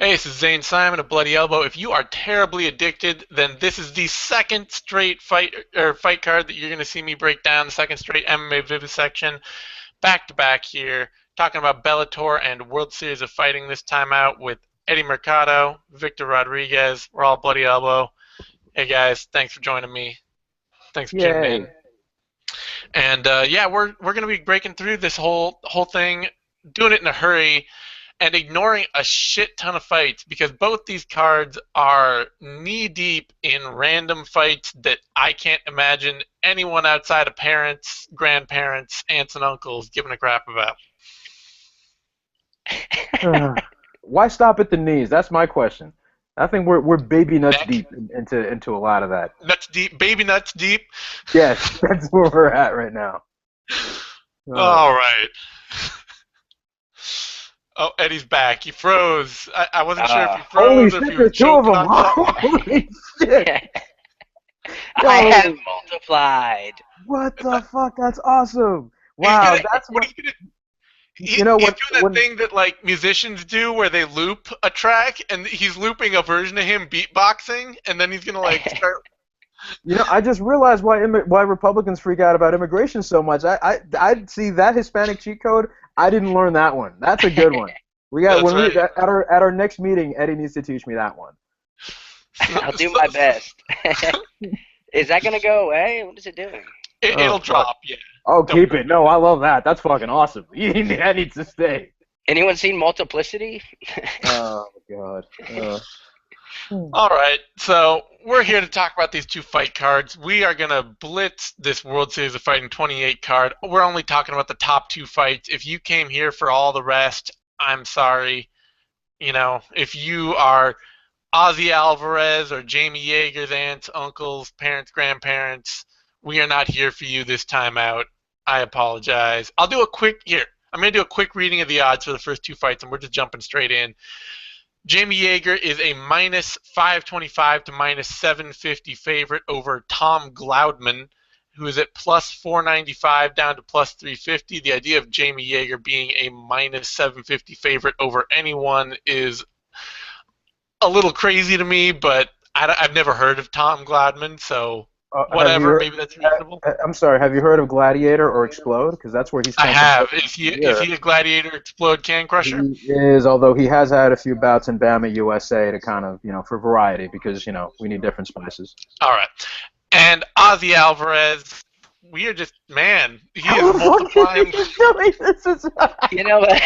Hey, this is Zane Simon of Bloody Elbow. If you are terribly addicted, then this is the second straight fight card that you're going to see me break down. The second straight MMA Vivisection, back to back here, talking about Bellator and World Series of Fighting this time out with Eddie Mercado, Victor Rodriguez. We're all Bloody Elbow. Hey guys, thanks for joining me. Thanks for tuning Yay. in. And yeah, we're going to be breaking through this whole thing, doing it in a hurry and ignoring a shit ton of fights because both these cards are knee deep in random fights that I can't imagine anyone outside of parents, grandparents, aunts, and uncles giving a crap about. Why stop at the knees? That's my question. I think we're baby nuts Neck, deep into a lot of that. nuts deep, baby nuts deep. Yes, that's where we're at right now. All right. Oh, Eddie's back. He froze. I wasn't sure if he Holy froze or if shit, he was there's two of choking them. on something. Holy shit. I have Yo, multiplied. what the fuck? That's awesome. He's Wow, gonna. that's What what he's gonna you know he's when doing that thing that like musicians do where they loop a track and he's looping a version of him beatboxing and then he's gonna like start. I just realized why Republicans freak out about immigration so much. I see that Hispanic cheat code. I didn't learn that one. That's a good one. We got That's right. at our next meeting. Eddie needs to teach me that one. I'll do my best. Is that gonna go away? What is it doing? It'll Fuck. drop, yeah. Oh, Don't keep worry. it. No, I love that. That's fucking awesome. That needs to stay. Anyone seen Multiplicity? Oh god. All right, so we're here to talk about these two fight cards. We are gonna blitz this World Series of Fighting 28 card. We're only talking about the top two fights. If you came here for all the rest, I'm sorry. If you are Ozzy Alvarez or Jamie Yeager's aunts, uncles, parents, grandparents, we are not here for you this time out. I apologize. I'm going to do a quick reading of the odds for the first two fights, and we're just jumping straight in. Jamie Yeager is a minus 525 to minus 750 favorite over Tom Gloudman, who is at plus 495 down to plus 350. The idea of Jamie Yeager being a minus 750 favorite over anyone is a little crazy to me, but I've never heard of Tom Gloudman, so Have you whatever. Maybe that's reasonable. I'm sorry. Have you heard of Gladiator or Explode? Because that's where he's I come from. have. Is he a Gladiator Explode Can Crusher? He is, although he has had a few bouts in Bama USA to kind of, for variety, because we need different spices. All right. And Ozzy Alvarez, we are just, man, he How is the fuck multiplying. is he doing this? You know what?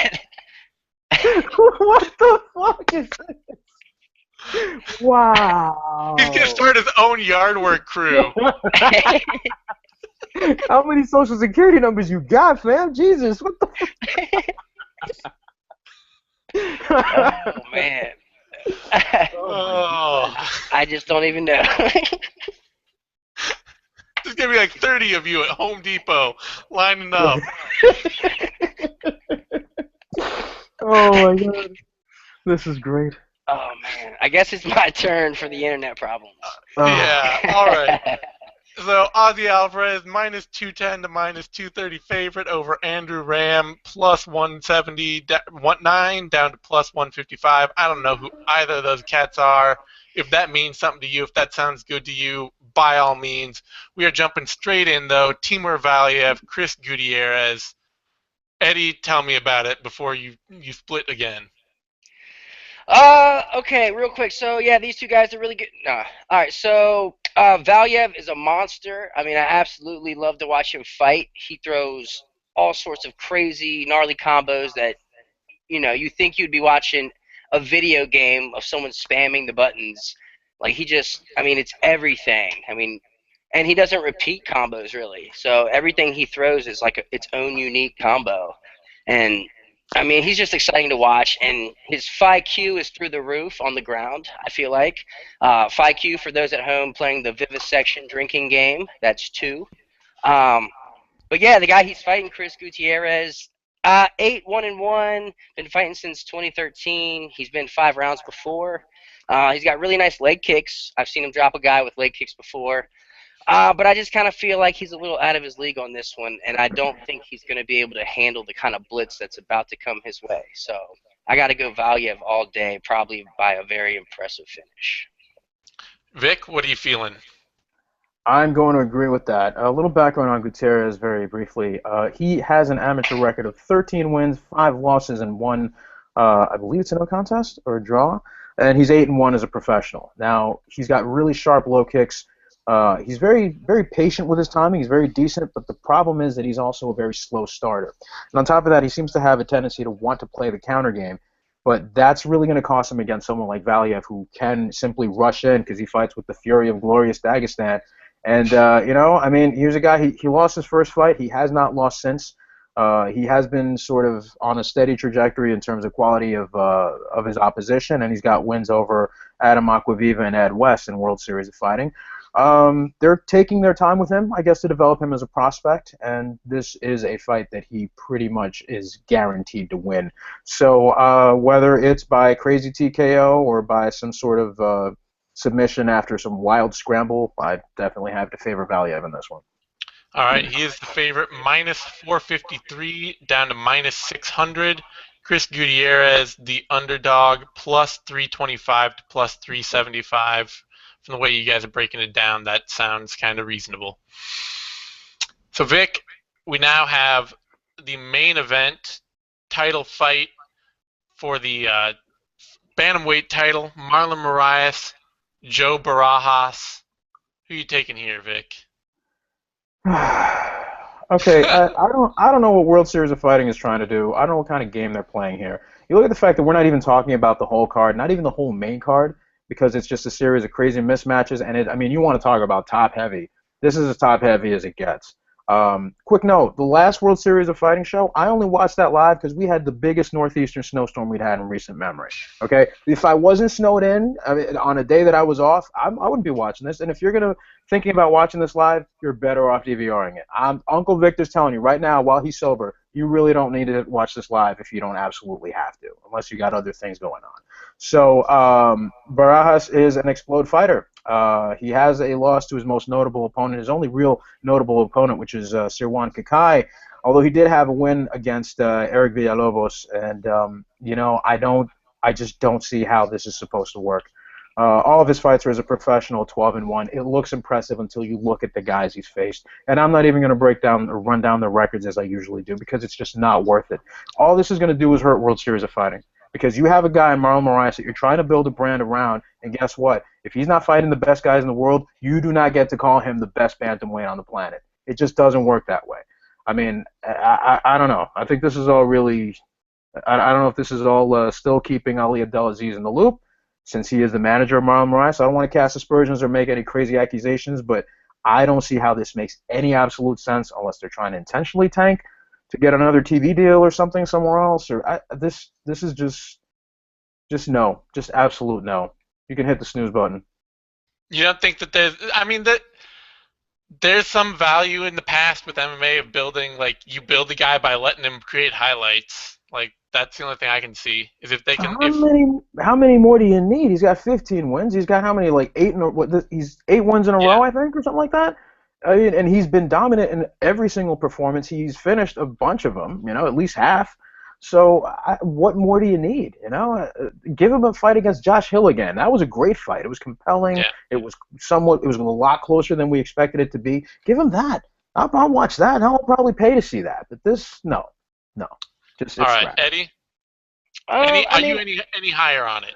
What the fuck is this? Wow. He's going to start his own yard work crew. How many social security numbers you got, fam? Jesus, what the Oh man. Oh. I just don't even know. There's going to be like 30 of you at Home Depot lining up. Oh my god. This is great. Oh man. I guess it's my turn for the internet problems. Yeah, all right. So Ozzy Alvarez minus 210 to minus 230 favorite over Andrew Ram plus 179 down to plus 155. I don't know who either of those cats are. If that means something to you, if that sounds good to you, by all means. We are jumping straight in though. Timur Valiev, Chris Gutierrez. Eddie, tell me about it before you split again. Okay, real quick. So yeah, these two guys are really good. Nah. All right, so Valiev is a monster. I mean, I absolutely love to watch him fight. He throws all sorts of crazy, gnarly combos that you think you'd be watching a video game of someone spamming the buttons. Like it's everything. I mean, and he doesn't repeat combos really. So everything he throws is like its own unique combo, and I mean, he's just exciting to watch, and his FIQ is through the roof on the ground, I feel like. FIQ, for those at home playing the Vivisection drinking game, that's 2. But yeah, the guy he's fighting, Chris Gutierrez, 8-1-1, been fighting since 2013. He's been 5 rounds before. He's got really nice leg kicks. I've seen him drop a guy with leg kicks before. But I just kind of feel like he's a little out of his league on this one, and I don't think he's going to be able to handle the kind of blitz that's about to come his way. So I got to go Valiev all day, probably by a very impressive finish. Vic, what are you feeling? I'm going to agree with that. A little background on Gutierrez, very briefly. He has an amateur record of 13 wins, 5 losses, and one, I believe it's a no contest or a draw, and he's 8-1 as a professional. Now he's got really sharp low kicks. He's very, very patient with his timing. He's very decent, but the problem is that he's also a very slow starter. And on top of that, he seems to have a tendency to want to play the counter game. But that's really going to cost him against someone like Valiev, who can simply rush in because he fights with the fury of glorious Dagestan. And, I mean, here's a guy, he lost his first fight. He has not lost since. He has been sort of on a steady trajectory in terms of quality of his opposition, and he's got wins over Adam Aquaviva and Ed West in World Series of Fighting. They're taking their time with him, I guess, to develop him as a prospect, and this is a fight that he pretty much is guaranteed to win. So whether it's by crazy TKO or by some sort of submission after some wild scramble, I definitely have to favor Valiev in this one. All right, he is the favorite, minus 453 down to minus 600. Chris Gutierrez, the underdog, plus 325 to plus 375. From the way you guys are breaking it down, that sounds kind of reasonable. So, Vic, we now have the main event title fight for the bantamweight title. Marlon Moraes, Joe Barajas. Who are you taking here, Vic? Okay, I don't know what World Series of Fighting is trying to do. I don't know what kind of game they're playing here. You look at the fact that we're not even talking about the whole card, not even the whole main card, because it's just a series of crazy mismatches. And I mean, you want to talk about top heavy. This is as top heavy as it gets. Quick note: the last World Series of Fighting show, I only watched that live because we had the biggest northeastern snowstorm we'd had in recent memory. Okay, if I wasn't snowed in, I mean, on a day that I was off, I wouldn't be watching this. And if you're thinking about watching this live, you're better off DVRing it. Uncle Victor's telling you right now, while he's sober, you really don't need to watch this live if you don't absolutely have to, unless you got other things going on. So Barajas is an explode fighter. He has a loss to his most notable opponent, his only real notable opponent, which is Sirwan Kakai, although he did have a win against Eric Villalobos. And, I just don't see how this is supposed to work. All of his fights are as a professional, 12-1. It looks impressive until you look at the guys he's faced. And I'm not even going to break down or run down the records as I usually do because it's just not worth it. All this is going to do is hurt World Series of Fighting. Because you have a guy in Marlon Moraes that you're trying to build a brand around, and guess what? If he's not fighting the best guys in the world, you do not get to call him the best bantamweight on the planet. It just doesn't work that way. I mean, I don't know. I think this is all really – I don't know if this is all still keeping Ali Abdelaziz in the loop, since he is the manager of Marlon Moraes. I don't want to cast aspersions or make any crazy accusations, but I don't see how this makes any absolute sense unless they're trying to intentionally tank to get another TV deal or something somewhere else. Or this is just no, just absolute no. You can hit the snooze button. You don't think that there's some value in the past with MMA of building, like, you build the guy by letting him create highlights. Like, that's the only thing I can see is if they can. How many more do you need? He's got 15 wins. He's got how many? Like he's 8 wins in a row, I think, or something like that. I mean, and he's been dominant in every single performance. He's finished a bunch of them, at least half. So what more do you need? Give him a fight against Josh Hill again. That was a great fight. It was compelling. Yeah. It was a lot closer than we expected it to be. Give him that. I'll watch that, and I'll probably pay to see that. But this, no. Just all right, Eddie. Are you any higher on it?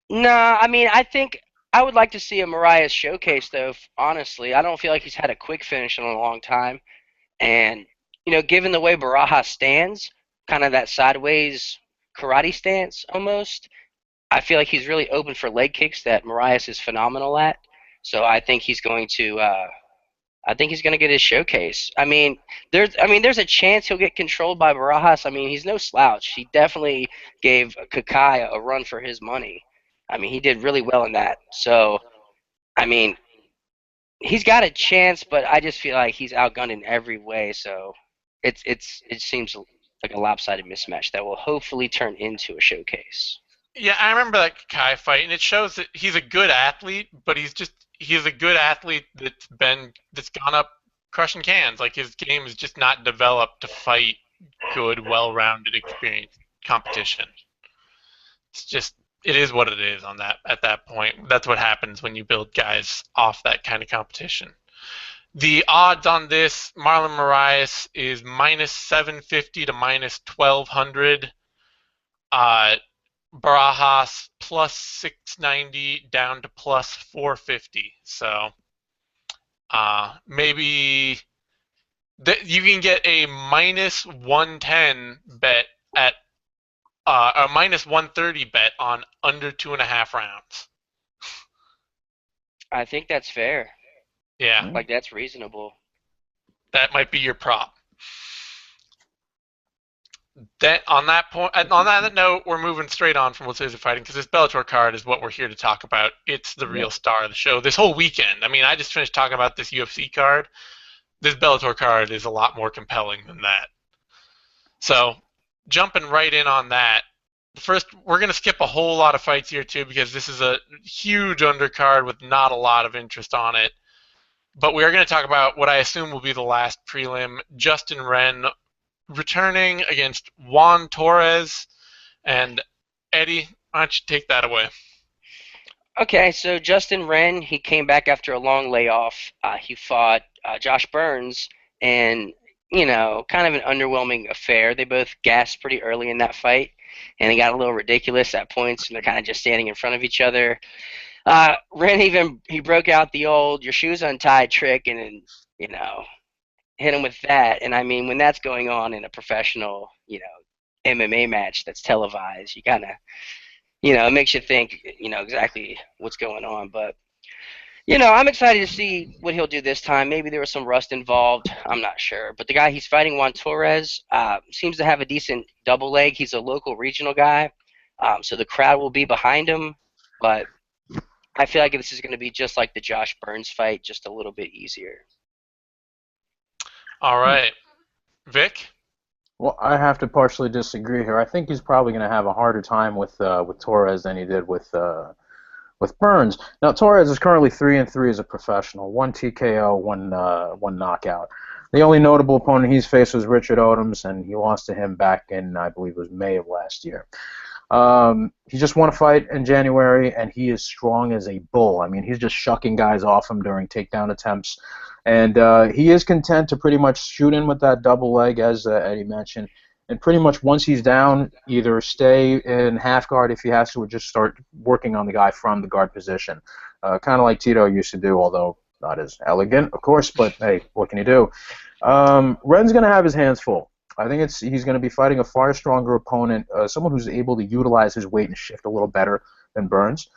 No, I mean, I think I would like to see a Moraes showcase, though, honestly. I don't feel like he's had a quick finish in a long time. And, given the way Barajas stands, kind of that sideways karate stance almost, I feel like he's really open for leg kicks that Moraes is phenomenal at. So I think he's going to get his showcase. I mean, there's a chance he'll get controlled by Barajas. I mean, he's no slouch. He definitely gave Kakai a run for his money. I mean, he did really well in that. So, I mean, he's got a chance, but I just feel like he's outgunned in every way. So, it seems like a lopsided mismatch that will hopefully turn into a showcase. Yeah, I remember that Kakai fight, and it shows that he's a good athlete, but he's a good athlete that's gone up crushing cans. Like, his game is just not developed to fight good, well-rounded, experienced competition. It's just, it is what it is at that point. That's what happens when you build guys off that kind of competition. The odds on this, Marlon Moraes is minus 750 to minus 1200. Barajas plus 690 down to plus 450. So maybe you can get a minus 110 bet at a minus 130 bet on under 2.5 rounds. I think that's fair. Yeah. Like, that's reasonable. That might be your prop. On that note, we're moving straight on from World Series of Fighting because this Bellator card is what we're here to talk about. It's the real star of the show this whole weekend. I mean, I just finished talking about this UFC card. This Bellator card is a lot more compelling than that. So, jumping right in on that, first, we're going to skip a whole lot of fights here, too, because this is a huge undercard with not a lot of interest on it. But we are going to talk about what I assume will be the last prelim, Justin Wren returning against Juan Torres. And Eddie, why don't you take that away? Okay, so Justin Wren, he came back after a long layoff. He fought Josh Burns, and, kind of an underwhelming affair. They both gassed pretty early in that fight, and it got a little ridiculous at points, and they're kind of just standing in front of each other. Wren he broke out the old "your shoes untied" trick, and hit him with that. And I mean, when that's going on in a professional, MMA match that's televised, you kind of, it makes you think, exactly what's going on. But, I'm excited to see what he'll do this time. Maybe there was some rust involved. I'm not sure. But the guy he's fighting, Juan Torres, seems to have a decent double leg. He's a local regional guy, so the crowd will be behind him. But I feel like this is going to be just like the Josh Burns fight, just a little bit easier. All right. Vic? Well, I have to partially disagree here. I think he's probably going to have a harder time with Torres than he did with Burns. Now, Torres is currently 3-3 as a professional, 1 TKO, one knockout. The only notable opponent he's faced was Richard Odoms, and he lost to him back in, I believe it was May of last year. He just won a fight in January, and he is strong as a bull. I mean, he's just shucking guys off him during takedown attempts. And he is content to pretty much shoot in with that double leg, as Eddie mentioned. And pretty much once he's down, either stay in half guard if he has to, or just start working on the guy from the guard position. Kind of like Tito used to do, although not as elegant, of course. But, hey, what can you do? Wren's going to have his hands full. I think he's going to be fighting a far stronger opponent, someone who's able to utilize his weight and shift a little better than Burns.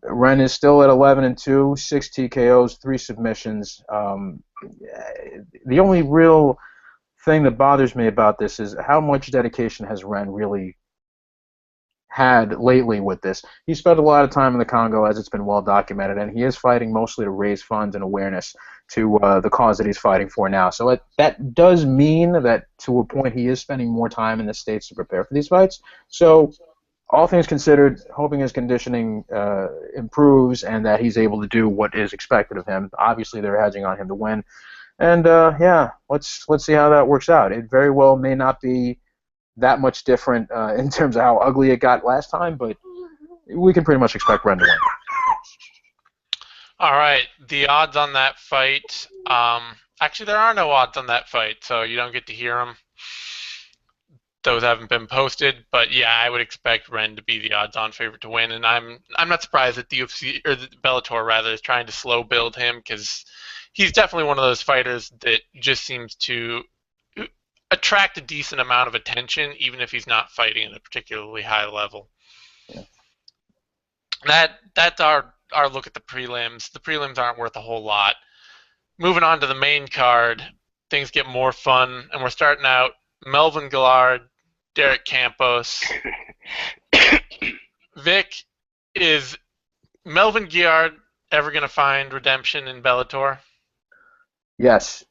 Wren is still at 11-2, 6 TKOs, 3 submissions. The only real thing that bothers me about this is how much dedication has Wren really had lately with this. He spent a lot of time in the Congo, as it's been well documented, and he is fighting mostly to raise funds and awareness to the cause that he's fighting for now. So that does mean that to a point he is spending more time in the States to prepare for these fights. So all things considered, hoping his conditioning improves and that he's able to do what is expected of him. Obviously, they're hedging on him to win. And, let's see how that works out. It very well may not be that much different in terms of how ugly it got last time, but we can pretty much expect Wren to win. All right, the odds on that fight. Actually, there are no odds on that fight, so you don't get to hear them. Those haven't been posted, but yeah, I would expect Wren to be the odds-on favorite to win, and I'm not surprised that the UFC or the Bellator rather is trying to slow build him because he's definitely one of those fighters that just seems to attract a decent amount of attention, even if he's not fighting at a particularly high level. Yeah. That's our look at the prelims. The prelims aren't worth a whole lot. Moving on to the main card, things get more fun, and we're starting out Melvin Gillard, Derek Campos. Vic, is Melvin Gillard ever going to find redemption in Bellator? Yes,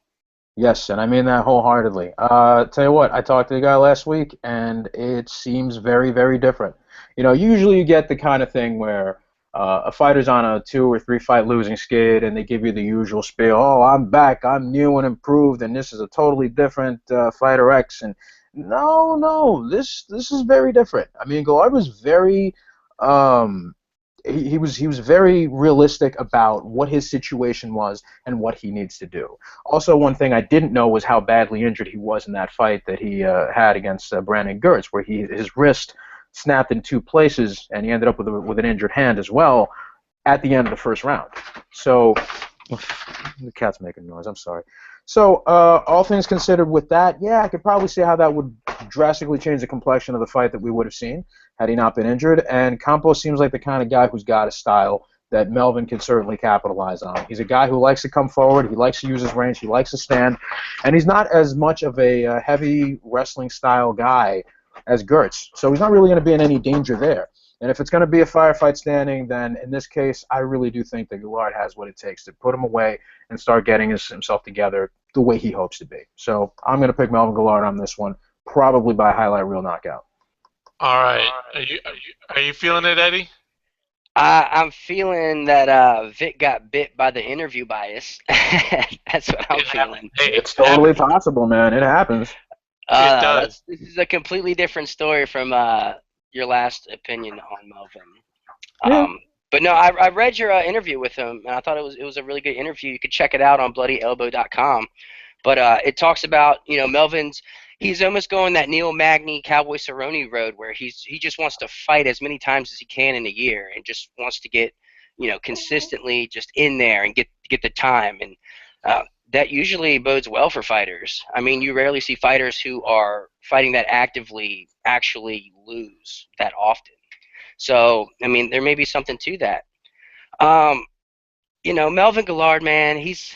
and I mean that wholeheartedly. Tell you what, I talked to the guy last week, and it seems very, very different. Usually you get the kind of thing where a fighter's on a 2 or 3 fight losing skid, and they give you the usual spiel. Oh, I'm back, I'm new and improved, and this is a totally different fighter X, and No. This is very different. I mean, Gillard was very um he was very realistic about what his situation was and what he needs to do. Also, one thing I didn't know was how badly injured he was in that fight that he had against Brandon Gertz, where his wrist snapped in two places and he ended up with an injured hand as well at the end of the first round. So the cat's making noise. I'm sorry. So, all things considered with that, yeah, I could probably see how that would drastically change the complexion of the fight that we would have seen had he not been injured. And Campos seems like the kind of guy who's got a style that Melvin can certainly capitalize on. He's a guy who likes to come forward. He likes to use his range. He likes to stand. And he's not as much of a heavy wrestling style guy as Gertz. So he's not really going to be in any danger there. And if it's going to be a firefight standing, then in this case, I really do think that Gillard has what it takes to put him away and start getting himself together the way he hopes to be. So I'm going to pick Melvin Gillard on this one, probably by highlight reel knockout. All right. Are you feeling it, Eddie? I'm feeling that Vic got bit by the interview bias. That's what I'm feeling. It's totally possible, man. It happens. It does. This is a completely different story from your last opinion on Melvin. Yeah. But no, I read your interview with him, and I thought it was a really good interview. You could check it out on bloodyelbow.com. But it talks about, Melvin's, he's almost going that Neil Magny, Cowboy Cerrone road where he just wants to fight as many times as he can in a year and just wants to get, consistently just in there and get the time. And that usually bodes well for fighters. I mean, you rarely see fighters who are fighting that actively actually lose that often. So, I mean, there may be something to that. Melvin Gillard, man, he's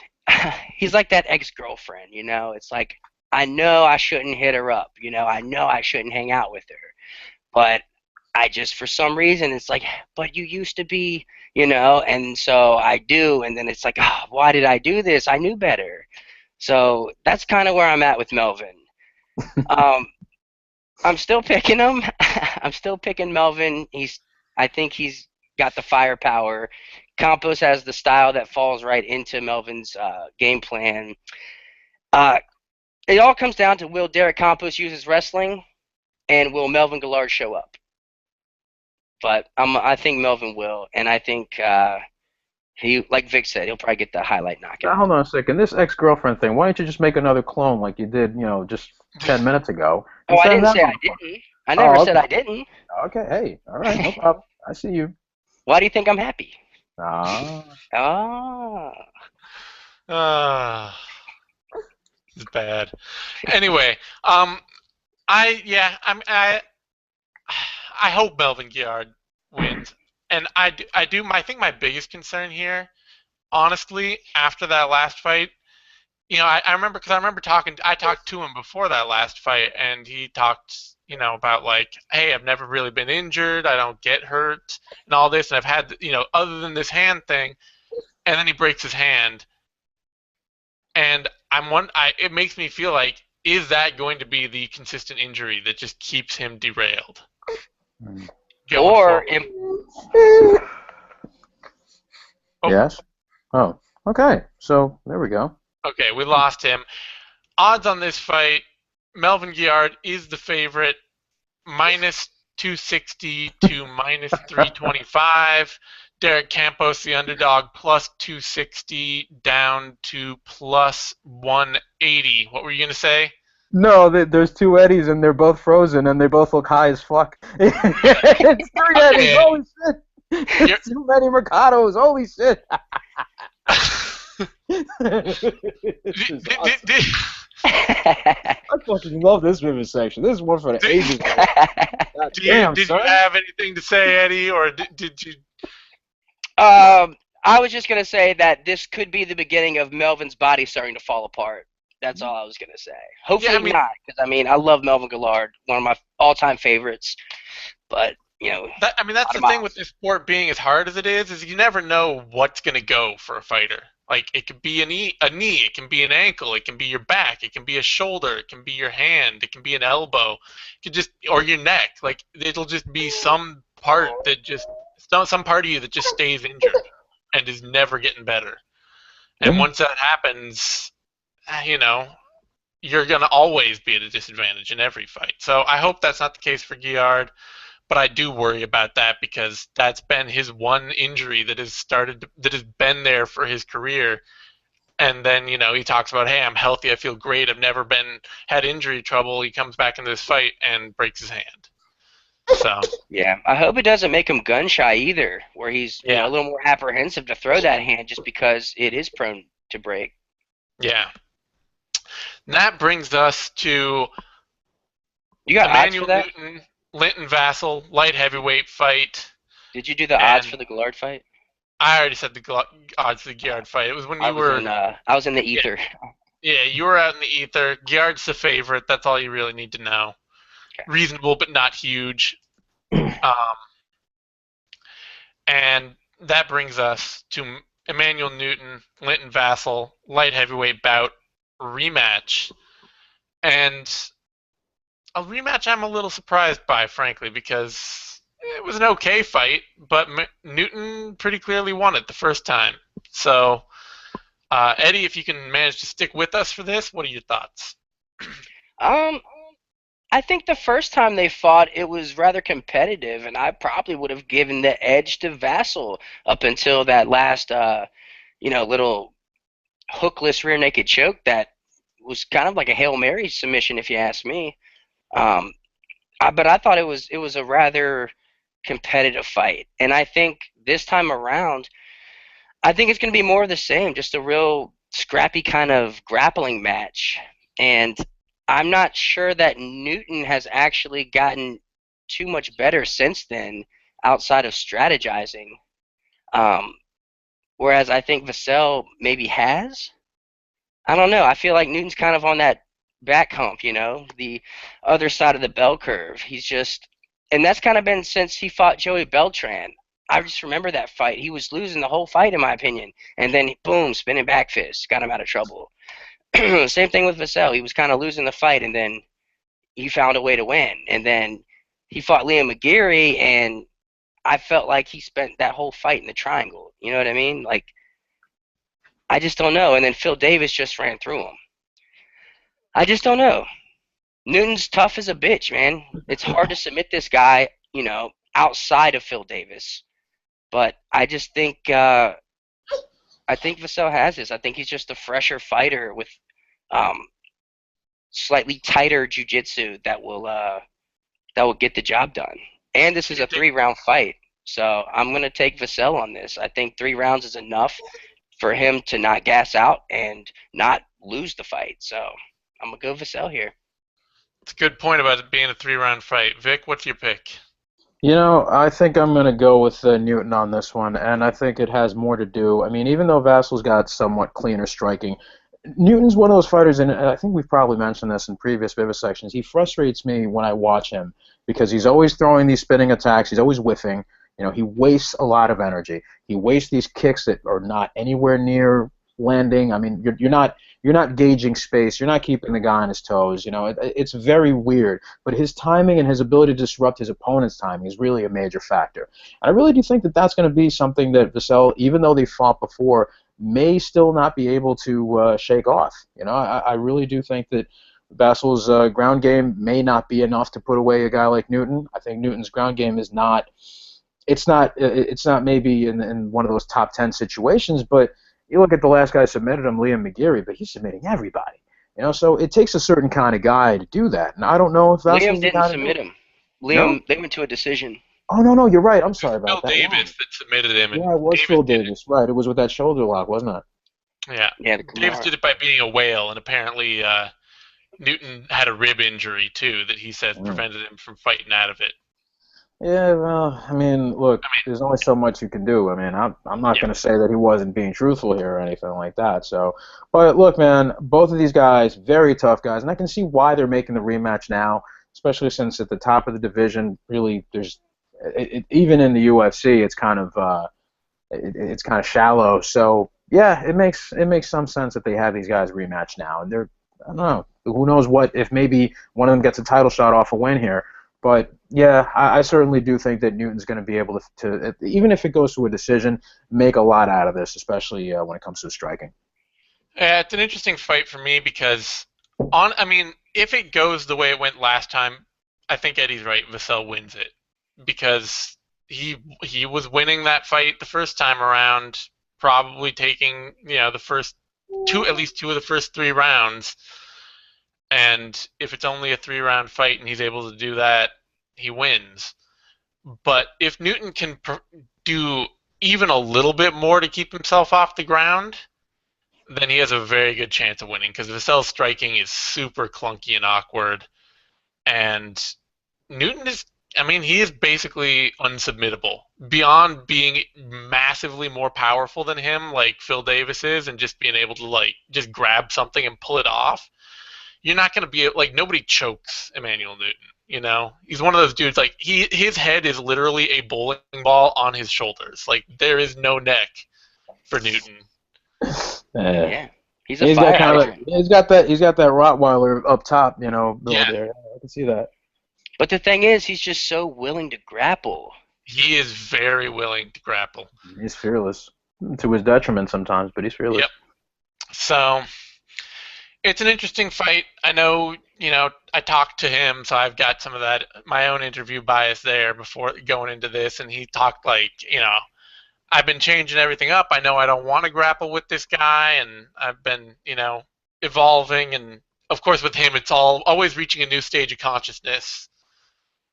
like that ex-girlfriend, It's like, I know I shouldn't hit her up, I know I shouldn't hang out with her. But I just, for some reason, it's like, but you used to be, and so I do. And then it's like, oh, why did I do this? I knew better. So that's kind of where I'm at with Melvin. I'm still picking him. I'm still picking Melvin. I think he's got the firepower. Campos has the style that falls right into Melvin's game plan. It all comes down to, will Derek Campos use his wrestling, and will Melvin Gillard show up? But I think Melvin will, and I think he, like Vic said, he'll probably get the highlight knockout. Now, hold on a second. This ex-girlfriend thing, why don't you just make another clone like you did, just 10 minutes ago? Oh, I didn't say I didn't. I never said I didn't. Okay, hey, all right, no problem. I see you. Why do you think I'm happy? It's bad. Anyway, I hope Melvin Gillard wins, and I think my biggest concern here, honestly, after that last fight, I remember I talked to him before that last fight, and he talked, about like, hey, I've never really been injured, I don't get hurt, and all this, and I've had, other than this hand thing, and then he breaks his hand, and it makes me feel like, is that going to be the consistent injury that just keeps him derailed? Yes. Oh, okay. So there we go. Okay, we lost him. Odds on this fight: Melvin Gillard is the favorite, minus 260 to minus 325. Derek Campos, the underdog, plus 260 down to plus 180. What were you gonna say? No, there's two Eddies and they're both frozen and they both look high as fuck. It's three Eddies, holy shit! It's too many Mercados, holy shit! I fucking love this Vivisection. This is one for the ages. Did you have anything to say, Eddie, or did you? I was just gonna say that this could be the beginning of Melvin's body starting to fall apart. That's all I was gonna say. Hopefully not, because I love Melvin Gillard, one of my all-time favorites. But that's the thing with this sport being as hard as it is you never know what's gonna go for a fighter. Like, it could be a knee, it can be an ankle, it can be your back, it can be a shoulder, it can be your hand, it can be an elbow, it could or your neck. Like, it'll just be some part some part of you that just stays injured and is never getting better. And once that happens, you're going to always be at a disadvantage in every fight. So I hope that's not the case for Giard, but I do worry about that because that's been his one injury that has been there for his career. And then, he talks about, hey, I'm healthy, I feel great, I've never had injury trouble. He comes back into this fight and breaks his hand. So Yeah, I hope it doesn't make him gun shy either, where he's yeah, a little more apprehensive to throw that hand just because it is prone to break. yeah. And that brings us to You got odds for Emanuel that? Newton, Linton Vassell, light heavyweight fight. Did you do the odds for And the Gillard fight? I already said the odds of the Giard fight. It was when I you was were, in the yeah, ether. yeah, you were out in the ether. Giard's the favorite. That's all you really need to know. Reasonable, but not huge. Um, and that brings us to Emanuel Newton, Linton Vassell, light heavyweight bout rematch. And a rematch I'm a little surprised by, frankly, because it was an okay fight, but Newton pretty clearly won it the first time. So, Eddie, if you can manage to stick with us for this, what are your thoughts? Um, I think the first time they fought, it was rather competitive, and I probably would have given the edge to Vassell up until that last, little hookless rear naked choke that was kind of like a Hail Mary submission, if you ask me. Um, but I thought it was a rather competitive fight, and I think this time around, I think it's going to be more of the same, just a real scrappy kind of grappling match. And I'm not sure that Newton has actually gotten too much better since then, outside of strategizing. Um, whereas I think Vassell maybe has. I don't know. I feel like Newton's kind of on that back hump, the other side of the bell curve. And that's kind of been since he fought Joey Beltran. I just remember that fight. He was losing the whole fight, in my opinion, and then boom, spinning back fist, got him out of trouble. Same thing with Vassell. He was kind of losing the fight, and then he found a way to win. And then he fought Liam McGeary, and I felt like he spent that whole fight in the triangle. You know what I mean? Like, I just don't know. And then Phil Davis just ran through him. I just don't know. Newton's tough as a bitch, man. It's hard to submit this guy, outside of Phil Davis. But I think Vassell has this. I think he's just a fresher fighter with um, slightly tighter jiu-jitsu that will get the job done. And this is a 3-round fight, so I'm gonna take Vassell on this. I think 3 rounds is enough for him to not gas out and not lose the fight. So I'm gonna go Vassell here. It's a good point about it being a 3-round fight. Vic, what's your pick? I think I'm going to go with Newton on this one, and I think it has more to do. I mean, even though Vassell's got somewhat cleaner striking, Newton's one of those fighters, and I think we've probably mentioned this in previous vivisections. He frustrates me when I watch him because he's always throwing these spinning attacks. He's always whiffing. He wastes a lot of energy. He wastes these kicks that are not anywhere near landing. I mean, you're not gauging space. You're not keeping the guy on his toes. It's very weird. But his timing and his ability to disrupt his opponent's timing is really a major factor. And I really do think that that's going to be something that Vassell, even though they fought before, may still not be able to shake off. I really do think that Vassell's ground game may not be enough to put away a guy like Newton. I think Newton's ground game is not. It's not maybe in one of those top 10 situations, but you look at the last guy submitted him, Liam McGeary, but he's submitting everybody. So it takes a certain kind of guy to do that, and I don't know if Liam Vassell's the didn't guy to do submit it. him. No? They went to a decision. Oh, no, you're right. I'm It was sorry Phil about that. Davis that submitted him, and Yeah, it was Davis Phil did it. Davis. Right, it was with that shoulder lock, wasn't it? Yeah, Yeah, the Davis Kumar. did it by beating a whale, and apparently Newton had a rib injury too that he says Mm. prevented him from fighting out of it. Yeah, well, I mean, look, I mean, there's only so much you can do. I mean, I'm not yeah, going to say that he wasn't being truthful here or anything like that. So, but look, man, both of these guys, very tough guys, and I can see why they're making the rematch now, especially since at the top of the division, really, even in the UFC, it's kind of shallow. So, yeah, it makes some sense that they have these guys rematch now, and I don't know, who knows what if maybe one of them gets a title shot off a win here. But yeah, I certainly do think that Newton's going to be able to, even if it goes to a decision, make a lot out of this, especially when it comes to striking. yeah, it's an interesting fight for me because I mean, if it goes the way it went last time, I think Eddie's right. Vassell wins it because he was winning that fight the first time around, probably taking the first two, at least two of the first 3 rounds. And if it's only a 3-round fight and he's able to do that, he wins. But if Newton can do even a little bit more to keep himself off the ground, then he has a very good chance of winning because Vassell's striking is super clunky and awkward. And Newton is, I mean, he is basically unsubmittable. Beyond being massively more powerful than him, like Phil Davis is, and just being able to, like, just grab something and pull it off, you're not going to be, like, nobody chokes Emanuel Newton. He's one of those dudes, like, his head is literally a bowling ball on his shoulders. Like, there is no neck for Newton. Yeah. He's a fire hydrant. He's got that Rottweiler up top, build there. I can see that. But the thing is, he's just so willing to grapple. He is very willing to grapple. He's fearless. To his detriment sometimes, but he's fearless. Yep. So, it's an interesting fight. I know, I talked to him, so I've got some of that, my own interview bias there before going into this, and he talked like, I've been changing everything up. I know I don't want to grapple with this guy, and I've been, evolving, and of course with him it's always reaching a new stage of consciousness,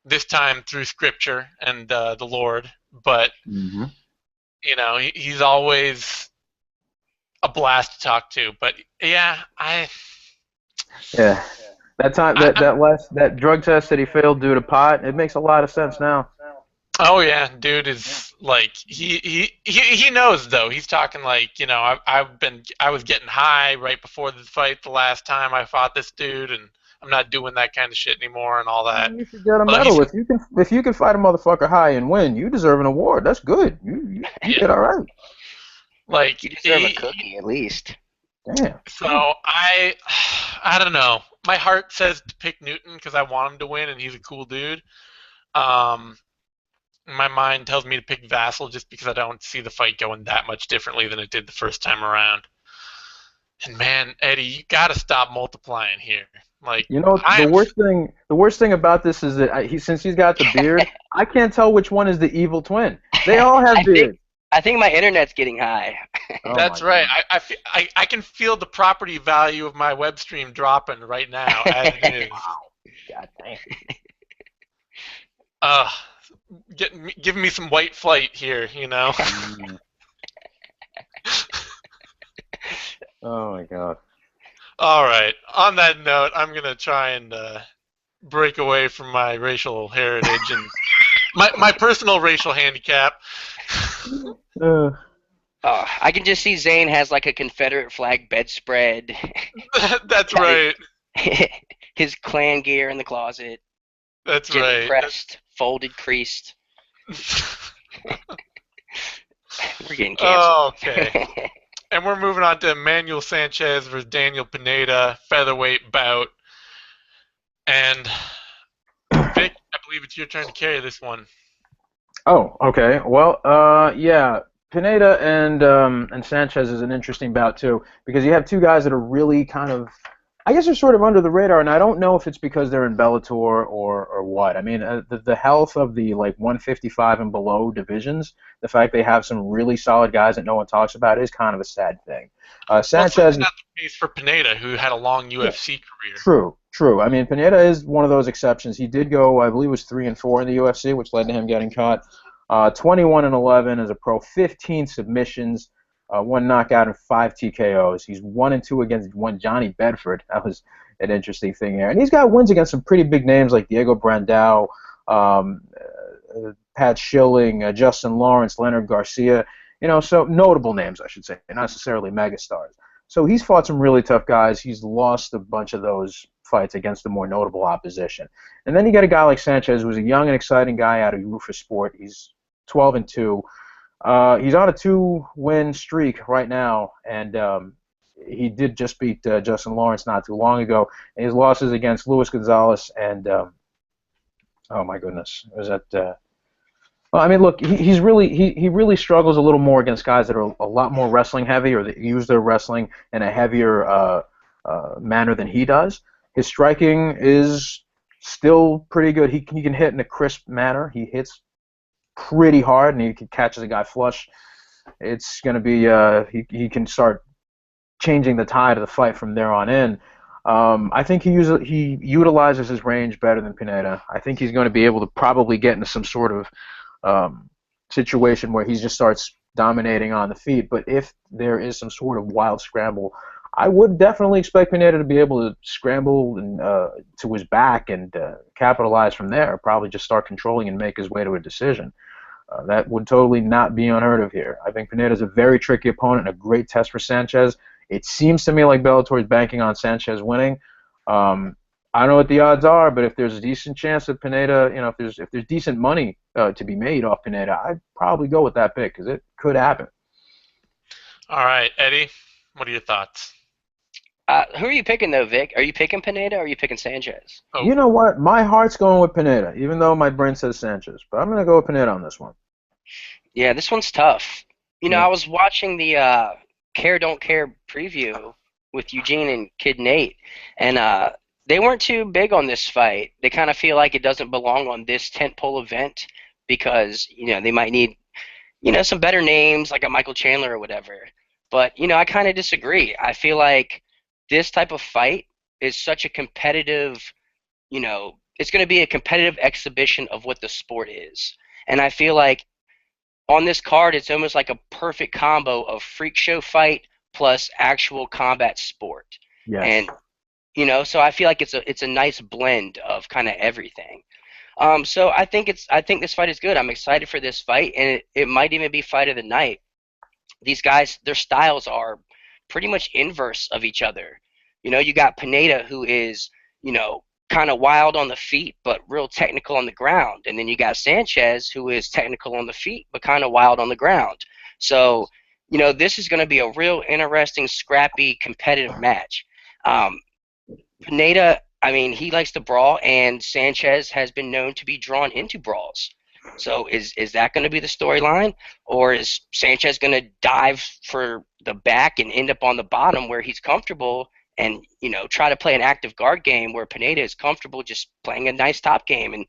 this time through scripture and the Lord, but, he's always a blast to talk to, but yeah, that time that drug test that he failed due to pot, it makes a lot of sense now. Oh yeah, dude is like he knows though. He's talking like, I was getting high right before the fight the last time I fought this dude, and I'm not doing that kind of shit anymore and all that. You should get a medal if you can fight a motherfucker high and win. You deserve an award. That's good. You did all right. Like, you deserve a cookie at least. Damn. So I don't know. My heart says to pick Newton because I want him to win and he's a cool dude. My mind tells me to pick Vassell just because I don't see the fight going that much differently than it did the first time around. And man, Eddie, you gotta stop multiplying here. Like, the worst thing about this is that since he's got the beard, I can't tell which one is the evil twin. They all have beards. I think my internet's getting high. That's right. I can feel the property value of my web stream dropping right now as it is. Wow. God damn. Give me some white flight here, Oh my God. All right. On that note, I'm gonna try and break away from my racial heritage and my personal racial handicap. I can just see Zane has like a Confederate flag bedspread. That's right. His clan gear in the closet. That's right. Pressed, folded, creased. We're getting canceled. Okay. And we're moving on to Emanuel Sanchez versus Daniel Pineda, featherweight bout. And Vic, I believe it's your turn to carry this one. Oh, okay. Well, yeah, Pineda and Sanchez is an interesting bout too, because you have two guys that are really kind of, I guess they're sort of under the radar, and I don't know if it's because they're in Bellator or what. I mean, the health of the 155 and below divisions, the fact they have some really solid guys that no one talks about is kind of a sad thing. Sanchez, not the case for Pineda, who had a long UFC career. True. I mean, Pineda is one of those exceptions. He did go, I believe, it was 3-4 in the UFC, which led to him getting caught. 21-11 as a pro, 15 submissions. 1 knockout and 5 TKOs. He's 1-2 against one Johnny Bedford. That was an interesting thing here. And he's got wins against some pretty big names like Diego Brandao, Pat Schilling, Justin Lawrence, Leonard Garcia. So notable names, I should say, not necessarily megastars. So he's fought some really tough guys. He's lost a bunch of those fights against the more notable opposition. And then you got a guy like Sanchez, who's a young and exciting guy out of Rufus Sport. He's 12-2. He's on a 2-win streak right now, and he did just beat Justin Lawrence not too long ago. And his losses against Luis Gonzalez and oh my goodness, was that? Well, I mean, look, he really struggles a little more against guys that are a lot more wrestling heavy, or that use their wrestling in a heavier manner than he does. His striking is still pretty good. He can hit in a crisp manner. He hits pretty hard, and he can catch a guy flush. It's going to be he can start changing the tide of the fight from there on in. I think he utilizes his range better than Pineda. I think he's going to be able to probably get into some sort of situation where he just starts dominating on the feet. But if there is some sort of wild scramble, I would definitely expect Pineda to be able to scramble and, to his back and capitalize from there. Probably just start controlling and make his way to a decision. That would totally not be unheard of here. I think Pineda is a very tricky opponent and a great test for Sanchez. It seems to me like Bellator is banking on Sanchez winning. I don't know what the odds are, but if there's a decent chance that Pineda, if there's decent money to be made off Pineda, I'd probably go with that pick because it could happen. All right, Eddie, what are your thoughts? Who are you picking, though, Vic? Are you picking Pineda or are you picking Sanchez? Oh. You know what? My heart's going with Pineda, even though my brain says Sanchez. But I'm going to go with Pineda on this one. Yeah, this one's tough. I was watching the Care Don't Care preview with Eugene and Kid Nate, and they weren't too big on this fight. They kind of feel like it doesn't belong on this tentpole event because, they might need, some better names like a Michael Chandler or whatever. But, I kind of disagree. I feel like this type of fight is such a competitive, it's going to be a competitive exhibition of what the sport is. And I feel like on this card, it's almost like a perfect combo of freak show fight plus actual combat sport. Yes. And, so I feel like it's a nice blend of kind of everything. So I think this fight is good. I'm excited for this fight, and it might even be fight of the night. These guys, their styles are pretty much inverse of each other. You got Pineda, who is, kind of wild on the feet, but real technical on the ground. And then you got Sanchez, who is technical on the feet, but kind of wild on the ground. So, this is going to be a real interesting, scrappy, competitive match. Pineda, he likes to brawl, and Sanchez has been known to be drawn into brawls. So is that going to be the storyline, or is Sanchez going to dive for the back and end up on the bottom where he's comfortable and, try to play an active guard game where Pineda is comfortable just playing a nice top game, and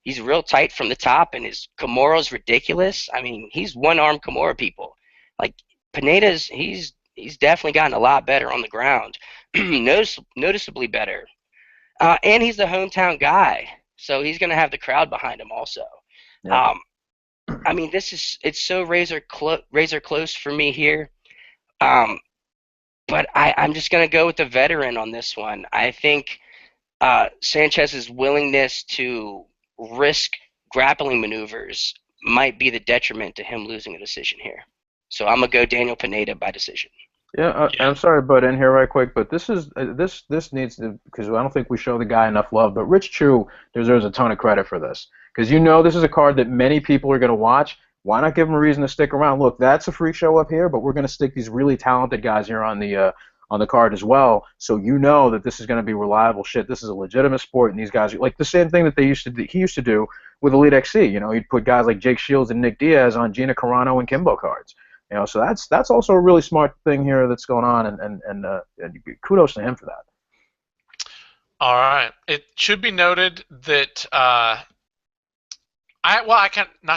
he's real tight from the top, and his Kimura's ridiculous. He's one-arm Kimura people. Like, Pineda's, he's definitely gotten a lot better on the ground, noticeably better. And he's the hometown guy, so he's going to have the crowd behind him also. Yeah. It's so razor close for me here. But I'm just going to go with the veteran on this one. I think Sanchez's willingness to risk grappling maneuvers might be the detriment to him losing a decision here. So I'm going to go Daniel Pineda by decision. Yeah, I'm sorry to butt in here right quick, but this needs to, because I don't think we show the guy enough love, but Rich Chu deserves a ton of credit for this. Because this is a card that many people are going to watch. Why not give them a reason to stick around? Look, that's a freak show up here, but we're going to stick these really talented guys here on the card as well, so that this is going to be reliable shit. This is a legitimate sport, and these guys are like the same thing that he used to do with Elite XC. He'd put guys like Jake Shields and Nick Diaz on Gina Carano and Kimbo cards. So that's also a really smart thing here that's going on, and kudos to him for that. All right. It should be noted that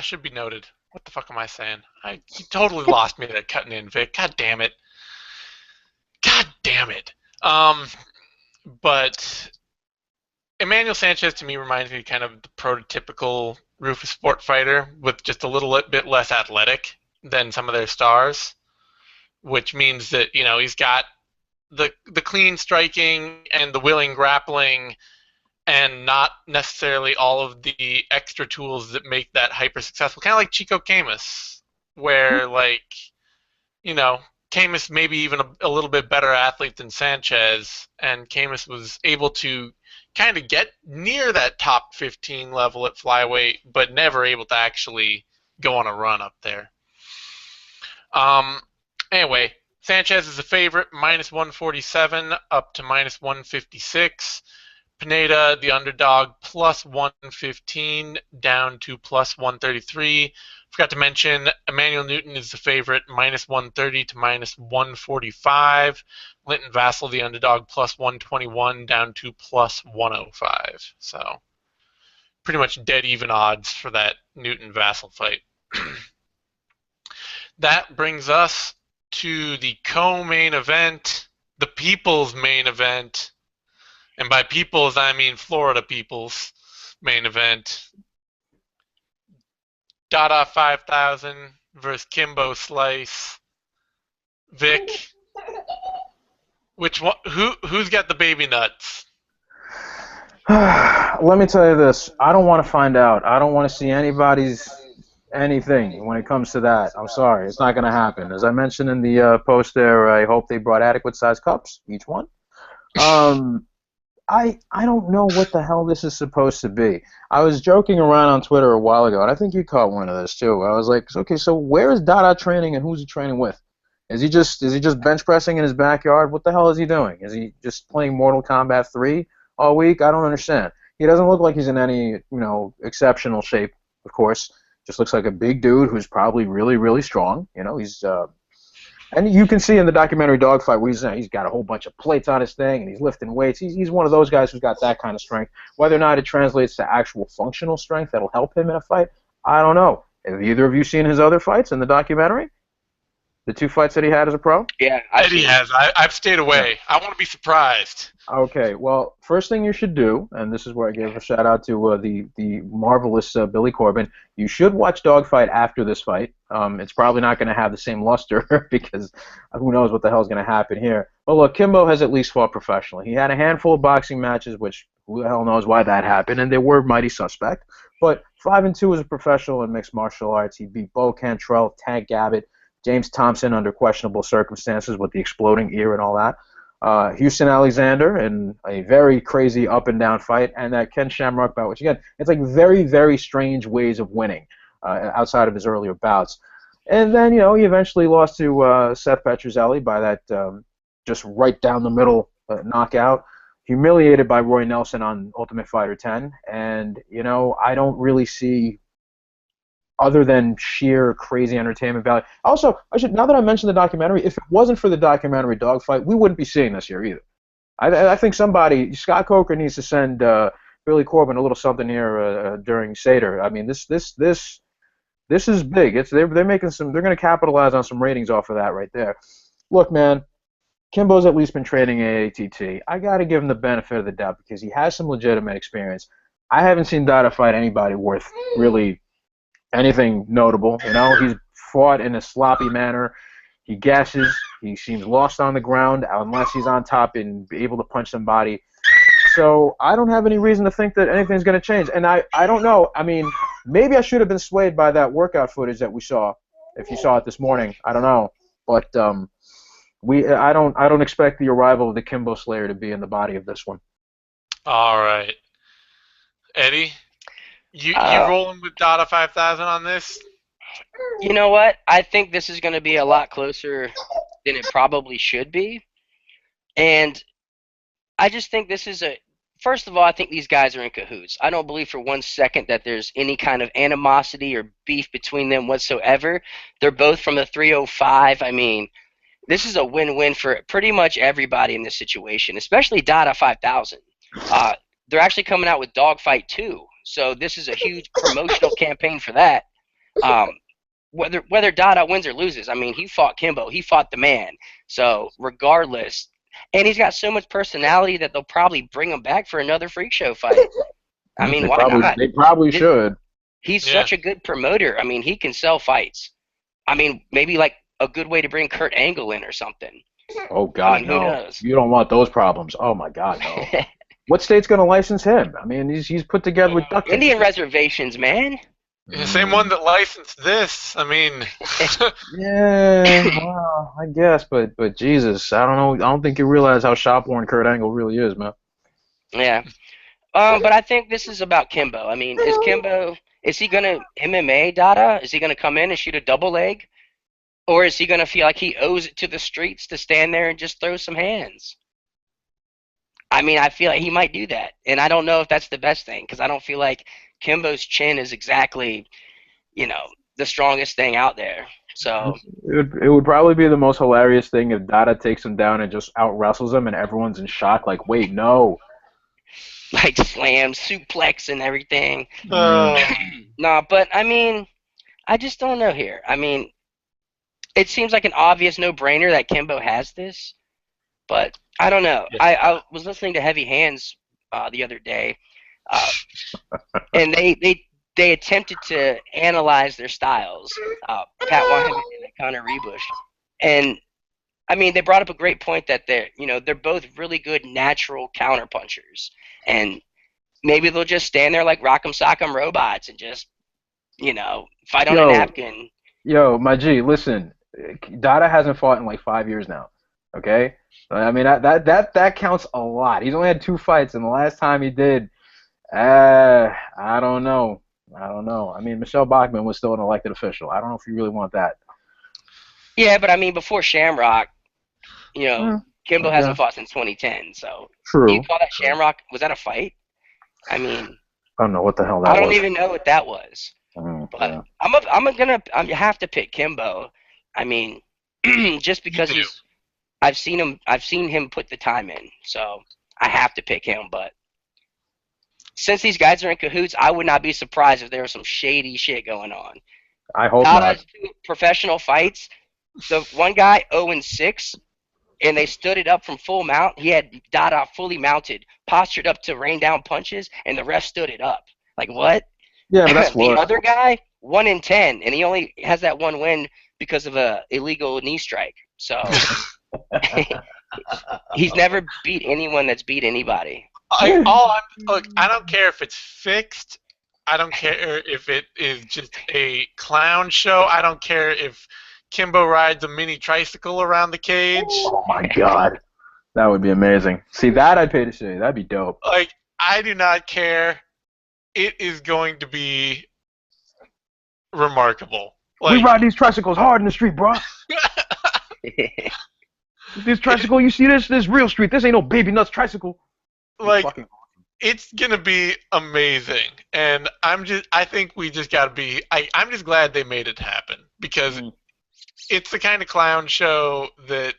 should be noted. What the fuck am I saying? You totally lost me there cutting in, Vic. God damn it. But Emanuel Sanchez to me reminds me kind of the prototypical Rufus Sport fighter with just a little bit less athletic than some of their stars, which means that he's got the clean striking and the willing grappling, and not necessarily all of the extra tools that make that hyper successful. Kind of like Chico Camus, where Camus maybe even a little bit better athlete than Sanchez, and Camus was able to kind of get near that top 15 level at flyweight, but never able to actually go on a run up there. Anyway, Sanchez is a favorite, minus 147 up to minus 156. Pineda, the underdog, plus 115 down to plus 133. Forgot to mention, Emanuel Newton is the favorite, minus 130 to minus 145. Linton Vassell, the underdog, plus 121 down to plus 105. So pretty much dead even odds for that Newton Vassell fight. That brings us to the co-main event, the people's main event. And by people's, I mean Florida people's main event. Dada 5000 versus Kimbo Slice. Vic, which one? Who's got the baby nuts? Let me tell you this. I don't want to find out. I don't want to see anybody's anything when it comes to that. I'm sorry. It's not going to happen. As I mentioned in the post there, I hope they brought adequate sized cups, each one. I don't know what the hell this is supposed to be. I was joking around on Twitter a while ago, and I think you caught one of this too. I was like, okay, so where is Dada training, and who's he training with? Is he just bench pressing in his backyard? What the hell is he doing? Is he just playing Mortal Kombat 3 all week? I don't understand. He doesn't look like he's in any exceptional shape. Of course, just looks like a big dude who's probably really, really strong. He's and you can see in the documentary Dogfight where he's got a whole bunch of plates on his thing and he's lifting weights. He's one of those guys who's got that kind of strength. Whether or not it translates to actual functional strength that'll help him in a fight, I don't know. Have either of you seen his other fights in the documentary? The 2 fights that he had as a pro? Yeah, Eddie has. I've stayed away. I want to be surprised. Okay, well, first thing you should do, and this is where I give a shout out to the marvelous Billy Corbin, you should watch Dogfight after this fight. It's probably not going to have the same luster because who knows what the hell is going to happen here. But look, Kimbo has at least fought professionally. He had a handful of boxing matches, which who the hell knows why that happened, and they were mighty suspect. But 5-2 as a professional in mixed martial arts. He beat Bo Cantrell, Tank Gabbett, James Thompson under questionable circumstances with the exploding ear and all that. Houston Alexander in a very crazy up and down fight, and that Ken Shamrock bout, which again, it's like very, very strange ways of winning outside of his earlier bouts. And then, he eventually lost to Seth Petrozelli by that just right down the middle knockout, humiliated by Roy Nelson on Ultimate Fighter 10. And, I don't really see, other than sheer crazy entertainment value. Also, now that I mentioned the documentary, if it wasn't for the documentary Dogfight, we wouldn't be seeing this here either. I think Scott Coker needs to send Billy Corbin a little something here during Seder. I mean, this is big. They're making some. They're going to capitalize on some ratings off of that right there. Look, man, Kimbo's at least been training AATT. I got to give him the benefit of the doubt because he has some legitimate experience. I haven't seen Dada fight anybody worth really anything notable. He's fought in a sloppy manner. He gashes. He seems lost on the ground unless he's on top and able to punch somebody. So I don't have any reason to think that anything's going to change. And I don't know. I mean, maybe I should have been swayed by that workout footage that we saw. If you saw it this morning, I don't know. But I don't expect the arrival of the Kimbo Slayer to be in the body of this one. All right, Eddie. You rolling with Dada 5000 on this? You know what? I think this is going to be a lot closer than it probably should be. And I just think this is first of all, I think these guys are in cahoots. I don't believe for 1 second that there's any kind of animosity or beef between them whatsoever. They're both from the 305. I mean, this is a win-win for pretty much everybody in this situation, especially Dada 5000. They're actually coming out with Dogfight 2. So this is a huge promotional campaign for that. Whether Dada wins or loses, I mean, he fought Kimbo. He fought the man. So regardless, and he's got so much personality that they'll probably bring him back for another freak show fight. I mean, why not? They probably should. He's such a good promoter. I mean, he can sell fights. I mean, maybe like a good way to bring Kurt Angle in or something. Oh, God, I mean, no. who knows? You don't want those problems. Oh, my God, no. What state's going to license him? I mean, he's put together with duct tape. Indian reservations, man. The same one that licensed this. I mean, yeah, well, I guess, but Jesus, I don't know. I don't think you realize how shop-worn Kurt Angle really is, man. Yeah. But I think this is about Kimbo. I mean, is he going to MMA Dada? Is he going to come in and shoot a double leg? Or is he going to feel like he owes it to the streets to stand there and just throw some hands? I mean, I feel like he might do that, and I don't know if that's the best thing because I don't feel like Kimbo's chin is exactly, the strongest thing out there. So, It would probably be the most hilarious thing if Dada takes him down and just out wrestles him, and everyone's in shock. Like, wait, no. like slam, suplex, and everything. Mm. Nah, but I mean, I just don't know here. I mean, it seems like an obvious no-brainer that Kimbo has this, but I don't know. Yeah. I was listening to Heavy Hands the other day, uh, and they attempted to analyze their styles. Pat Wyman and Connor Rebush, and I mean they brought up a great point that they're both really good natural counterpunchers, and maybe they'll just stand there like Rock'em Sock'em robots and just fight on a napkin. Yo, my G, listen. Dada hasn't fought in like 5 years now. Okay? I mean that counts a lot. He's only had 2 fights, and the last time he did, I don't know. I don't know. I mean, Michelle Bachmann was still an elected official. I don't know if you really want that. Yeah, but I mean before Shamrock, Kimbo Okay. hasn't fought since 2010. So do you True. call that Shamrock? Was that a fight? I mean, I don't know what the hell I that don't was. even know what that was. But Yeah. I have to pick Kimbo. I mean, just because You do. I've seen him put the time in, so I have to pick him. But since these guys are in cahoots, I would not be surprised if there was some shady shit going on. I hope not. Dada's 2 professional fights, the one guy 0-6, and they stood it up from full mount. He had Dada fully mounted, postured up to rain down punches, and the ref stood it up. Like what? Yeah, but that's The Florida. other guy 1-10, and he only has that one win because of a illegal knee strike. So he's never beat anyone that's beat anybody. Look, I don't care if it's fixed. I don't care if it is just a clown show. I don't care if Kimbo rides a mini tricycle around the cage. Oh my God, that would be amazing. See, that I'd pay to see. That'd be dope. Like, I do not care. It is going to be remarkable. We Like, ride these tricycles hard in the street, bro. This tricycle, you see this real street. This ain't no baby nuts tricycle. like Fucking- it's gonna be amazing, and I think we just gotta be. I'm just glad they made it happen because it's the kind of clown show that,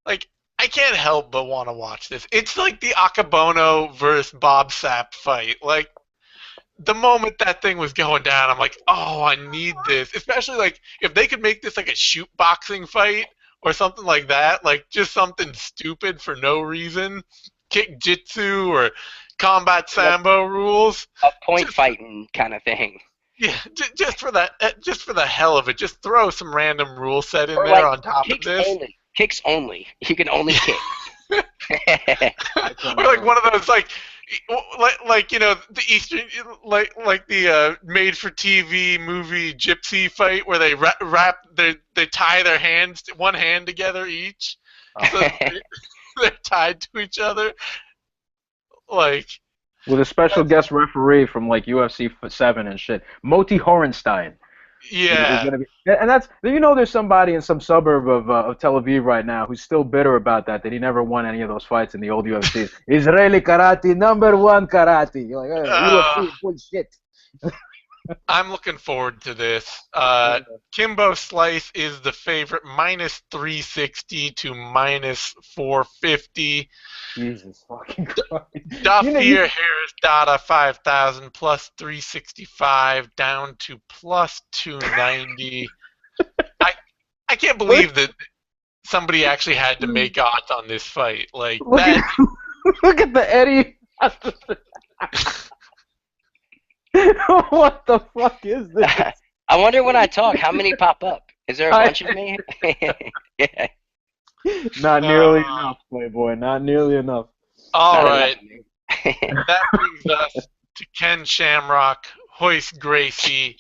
like, I can't help but want to watch this. It's like the Akabono versus Bob Sapp fight. Like, the moment that thing was going down, I'm like, oh, I need this. Especially, like, if they could make this like a shoot boxing fight or something like that, like just something stupid for no reason, kick jitsu or combat sambo rules. A point fighting kind of thing. Yeah, just for the hell of it, just throw some random rule set in Or there like on top of kicks this. only. Kicks only. You can only kick. Or like one of those like the Eastern like the made-for-TV movie Gypsy fight where they they tie their hands, one hand together each, so they're tied to each other, like. With a special guest referee from like UFC 7 and shit, Moti Horenstein. Yeah. Is gonna be, and that's there's somebody in some suburb of Tel Aviv right now who's still bitter about that he never won any of those fights in the old UFC. Israeli karate, #1 karate. You're like, UFC bullshit. I'm looking forward to this. Kimbo Slice is the favorite, -360 to -450. Jesus fucking Christ. Dafir Harris Dada 5,000 +365 down to +290. I can't believe that somebody actually had to make odds on this fight. Like that. Look at the Eddie. What the fuck is this? I wonder when I talk, how many pop up? Is there a bunch of me? Yeah. Not nearly enough, Playboy. Not nearly enough. All right. That brings us to Ken Shamrock, Hoist Gracie.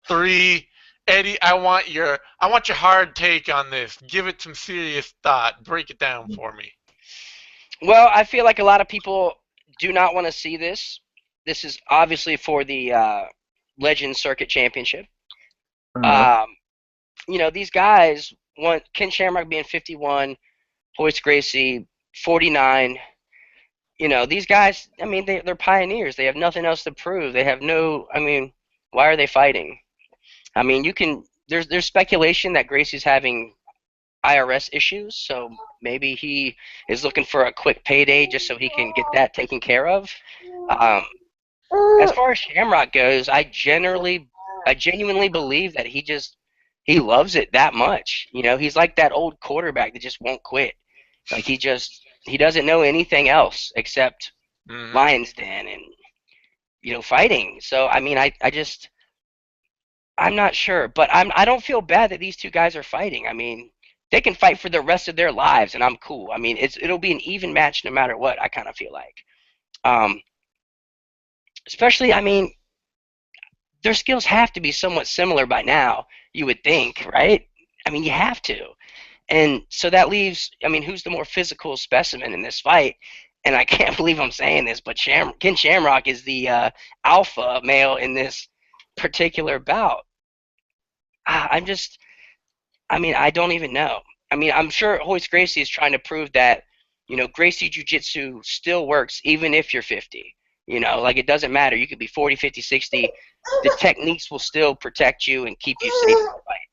3. Eddie, I want your hard take on this. Give it some serious thought. Break it down for me. Well, I feel like a lot of people do not want to see this. This is obviously for the Legend Circuit Championship. These guys want Ken Shamrock being 51, Hoist Gracie 49. These guys, I mean, they're pioneers. They have nothing else to prove. They have no, I mean, why are they fighting? I mean, there's speculation that Gracie's having IRS issues, so maybe he is looking for a quick payday just so he can get that taken care of. Um, as far as Shamrock goes, I genuinely believe that he loves it that much. He's like that old quarterback that just won't quit. Like he doesn't know anything else except Lions Den and fighting. So I mean, I'm not sure, but I don't feel bad that these two guys are fighting. I mean, they can fight for the rest of their lives, and I'm cool. I mean, it'll be an even match no matter what. I kind of feel like, um, especially, I mean, their skills have to be somewhat similar by now. You would think, right? I mean, you have to, and so that leaves. I mean, who's the more physical specimen in this fight? And I can't believe I'm saying this, but Ken Shamrock is the alpha male in this particular bout. I mean, I don't even know. I mean, I'm sure Royce Gracie is trying to prove that, Gracie Jiu-Jitsu still works even if you're 50. Like it doesn't matter. You could be 40, 50, 60. The techniques will still protect you and keep you safe in the fight.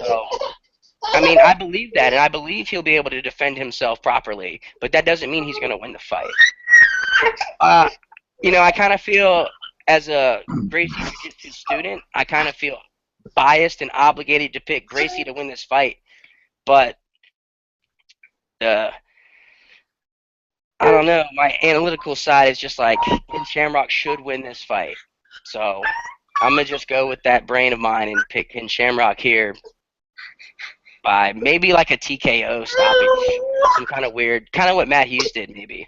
So, I mean, I believe that, and I believe he'll be able to defend himself properly, but that doesn't mean he's going to win the fight. I kind of feel, as a Gracie Jiu-Jitsu student, I kind of feel biased and obligated to pick Gracie to win this fight, but I don't know. My analytical side is just like Ken Shamrock should win this fight, so I'm gonna just go with that brain of mine and pick Ken Shamrock here by maybe like a TKO stoppage, some kind of weird, kind of what Matt Hughes did, maybe.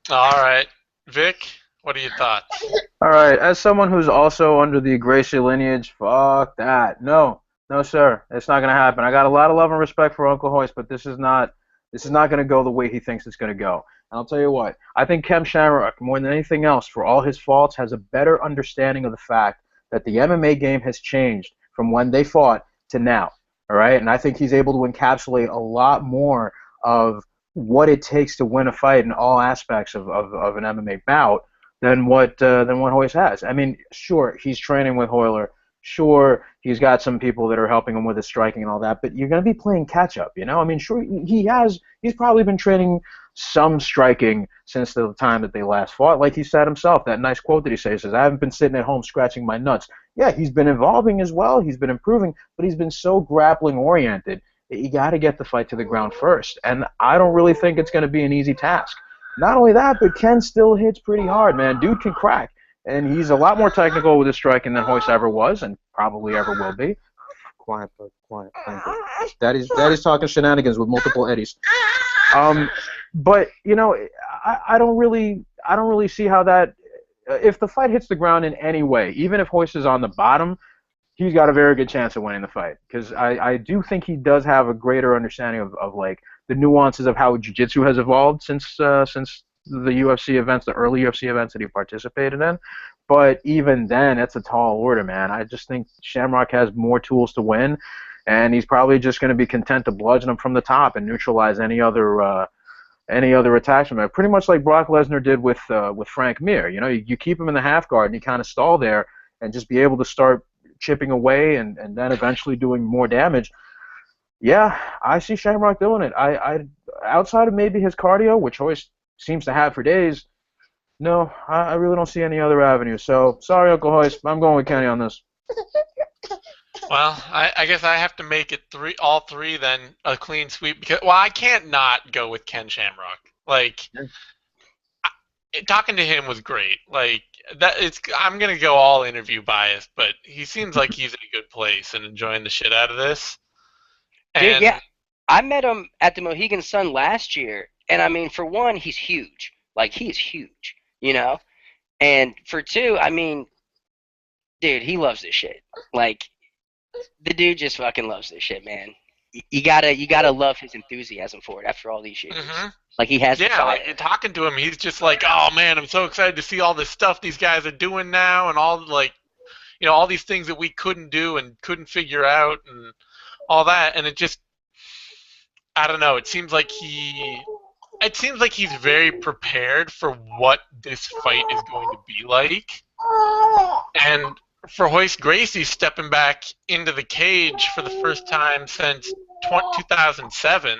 All right, Vic, what are your thoughts? All right, as someone who's also under the Gracie lineage, fuck that. No, sir, it's not gonna happen. I got a lot of love and respect for Uncle Hoist, but this is not gonna go the way he thinks it's gonna go. And I'll tell you what, I think Ken Shamrock, more than anything else, for all his faults, has a better understanding of the fact that the MMA game has changed from when they fought to now. All right, and I think he's able to encapsulate a lot more of what it takes to win a fight in all aspects of an MMA bout than what Hoyce has. I mean, sure, he's training with Hoyler. Sure, he's got some people that are helping him with his striking and all that, but you're going to be playing catch up, I mean, sure, he's probably been training some striking since the time that they last fought. Like he said himself, that nice quote that he says, I haven't been sitting at home scratching my nuts. Yeah, he's been evolving as well. He's been improving, but he's been so grappling oriented that you got to get the fight to the ground first. And I don't really think it's going to be an easy task. Not only that, but Ken still hits pretty hard, man. Dude can crack. And he's a lot more technical with his striking than Hoyce ever was and probably ever will be. Quiet, bud. Quiet. Thank you. Daddy's talking shenanigans with multiple eddies. But I don't really see how that. If the fight hits the ground in any way, even if Hoyce is on the bottom, he's got a very good chance of winning the fight. Because I do think he does have a greater understanding of like the nuances of how jiu-jitsu has evolved since the UFC events, the early UFC events that he participated in. But even then, it's a tall order, man. I just think Shamrock has more tools to win, and he's probably just going to be content to bludgeon him from the top and neutralize any other attacks from him. Pretty much like Brock Lesnar did with Frank Mir. You keep him in the half guard and you kind of stall there and just be able to start chipping away and then eventually doing more damage. Yeah, I see Shamrock doing it. I outside of maybe his cardio, which Hoyce seems to have for days, no, I really don't see any other avenues. So, sorry, Uncle Hoyce, I'm going with Kenny on this. Well, I guess I have to make it all three then a clean sweep because I can't not go with Ken Shamrock. Like, talking to him was great. Like I'm gonna go all interview biased, but he seems like he's in a good place and enjoying the shit out of this. Dude, yeah, I met him at the Mohegan Sun last year, and I mean, for one, he's huge. Like, he's huge, And for two, I mean, dude, he loves this shit. Like, the dude just fucking loves this shit, man. You gotta love his enthusiasm for it after all these years. Mm-hmm. Like, he has. Yeah, like you're talking to him, he's just like, oh man, I'm so excited to see all this stuff these guys are doing now, and all all these things that we couldn't do and couldn't figure out, and all that, and it just, I don't know. It seems like he it seems like he's very prepared for what this fight is going to be like. And for Royce Gracie stepping back into the cage for the first time since 2007,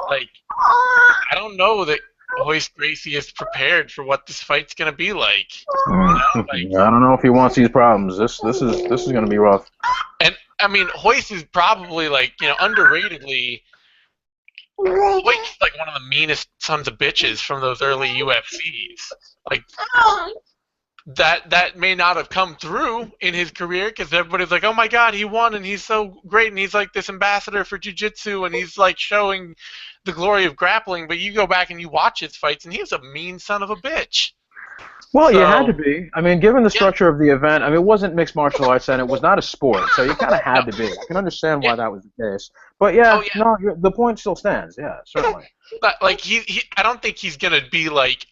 like, I don't know that Royce Gracie is prepared for what this fight's going to be like. You know? I don't know if he wants these problems. This is going to be rough. And I mean, Royce is probably underratedly. Royce like one of the meanest sons of bitches from those early UFCs. Like that may not have come through in his career because everybody's like, oh my god, he won and he's so great and he's like this ambassador for jiu-jitsu and he's like showing the glory of grappling. But you go back and you watch his fights and he was a mean son of a bitch. Well, you had to be. I mean, given the structure of the event, I mean, it wasn't mixed martial arts and it was not a sport, so you kind of had to be. I can understand why that was the case. But no, the point still stands. Yeah, certainly. But like I don't think he's gonna be like,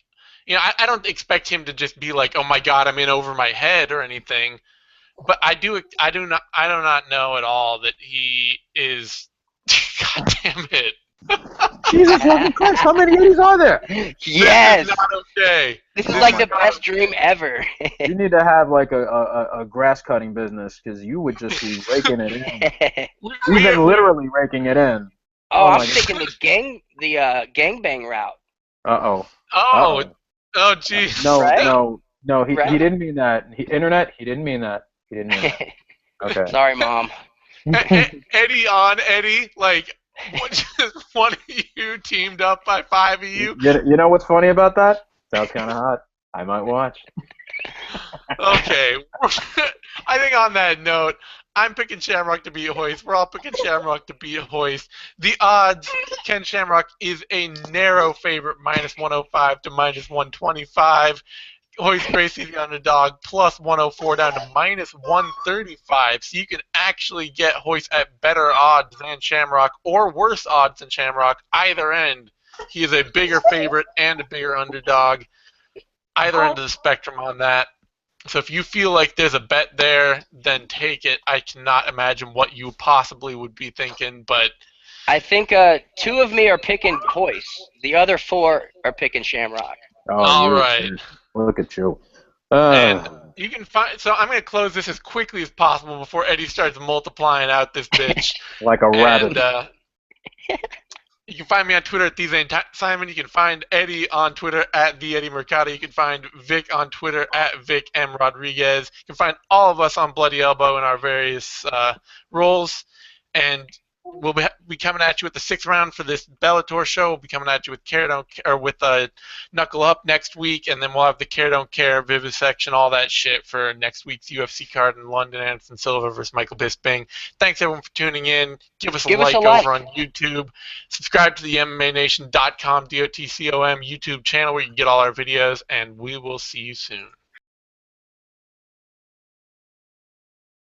I don't expect him to just be like, oh my god, I'm in over my head or anything. But I do not know at all that he is. God damn it. Jesus fucking Christ, how many Eddies are there? Yes! This is not okay. This is like the best dream ever. You need to have like a grass cutting business because you would just be raking it in. Even literally raking it in. Oh, I'm thinking the gangbang route. Uh-oh. Oh, jeez. No, he didn't mean that. Internet, he didn't mean that. He didn't mean that. Okay. Sorry, Mom. Eddie on Eddie, like, just one of you teamed up by five of you. You know what's funny about that? Sounds kind of hot. I might watch. Okay. I think on that note, I'm picking Shamrock to beat Royce. We're all picking Shamrock to beat Royce. The odds, Ken Shamrock is a narrow favorite, -105 to -125. Royce Gracie, the underdog, +104 down to -135. So you can actually get Royce at better odds than Shamrock or worse odds than Shamrock. Either end, he is a bigger favorite and a bigger underdog. Either end of the spectrum on that. So if you feel like there's a bet there, then take it. I cannot imagine what you possibly would be thinking, but I think 2 of me are picking Royce. The other 4 are picking Shamrock. Oh, all right. Look at you. And you can find. So I'm going to close this as quickly as possible before Eddie starts multiplying out this bitch. Like a rabbit. And, you can find me on Twitter at TheZaneSimon. You can find Eddie on Twitter at TheEddieMercado. You can find Vic on Twitter at VicMRodriguez. You can find all of us on Bloody Elbow in our various roles. And we'll be coming at you with the 6th round for this Bellator show. We'll be coming at you with Knuckle Up next week, and then we'll have the Care Don't Care, Vivisection, all that shit for next week's UFC card in London. Anderson Silva versus Michael Bisping. Thanks everyone for tuning in. Give us a like over on YouTube. Subscribe to the MMANation.com DOTCOM YouTube channel where you can get all our videos, and we will see you soon.